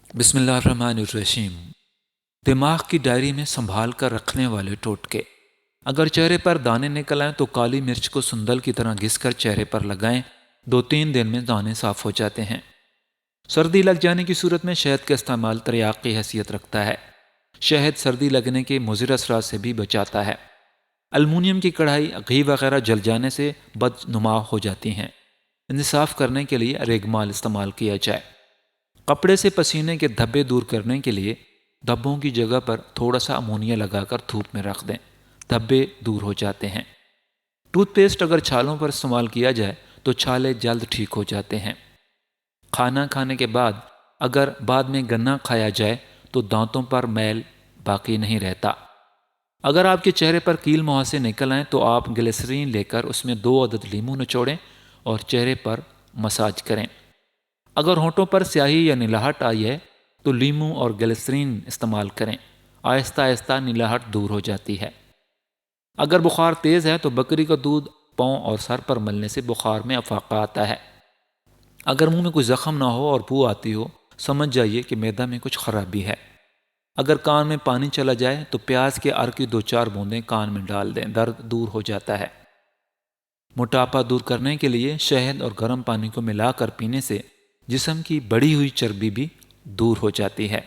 بسم اللہ الرحمن الرحیم۔ دماغ کی ڈائری میں سنبھال کر رکھنے والے ٹوٹکے۔ اگر چہرے پر دانے نکل آئیں تو کالی مرچ کو سندل کی طرح گھس کر چہرے پر لگائیں، 2-3 دن میں دانے صاف ہو جاتے ہیں۔ سردی لگ جانے کی صورت میں شہد کا استعمال تریاق کی حیثیت رکھتا ہے۔ شہد سردی لگنے کے مضر اثرات سے بھی بچاتا ہے۔ المونیم کی کڑھائی، گھی وغیرہ جل جانے سے بدنما ہو جاتی ہیں۔ انہیں صاف کرنے کے لیے ریگمال استعمال کیا جائے۔ کپڑے سے پسینے کے دھبے دور کرنے کے لیے دھبوں کی جگہ پر تھوڑا سا امونیا لگا کر دھوپ میں رکھ دیں، دھبے دور ہو جاتے ہیں۔ ٹوتھ پیسٹ اگر چھالوں پر استعمال کیا جائے تو چھالے جلد ٹھیک ہو جاتے ہیں۔ کھانا کھانے کے بعد اگر بعد میں گنا کھایا جائے تو دانتوں پر میل باقی نہیں رہتا۔ اگر آپ کے چہرے پر کیل مہاسے نکل آئیں تو آپ گلیسرین لے کر اس میں 2 عدد لیموں نچوڑیں اور چہرے پر مساج کریں۔ اگر ہونٹوں پر سیاہی یا نلاہٹ آئی ہے تو لیموں اور گلیسرین استعمال کریں، آہستہ آہستہ نلاہٹ دور ہو جاتی ہے۔ اگر بخار تیز ہے تو بکری کا دودھ پاؤں اور سر پر ملنے سے بخار میں افاقہ آتا ہے۔ اگر منہ میں کوئی زخم نہ ہو اور بو آتی ہو، سمجھ جائیے کہ معدہ میں کچھ خرابی ہے۔ اگر کان میں پانی چلا جائے تو پیاز کے ار کی 2-4 بوندیں کان میں ڈال دیں، درد دور ہو جاتا ہے۔ موٹاپا دور کرنے کے لیے شہد اور گرم پانی کو ملا کر پینے سے جسم کی بڑھی ہوئی چربی بھی دور ہو جاتی ہے۔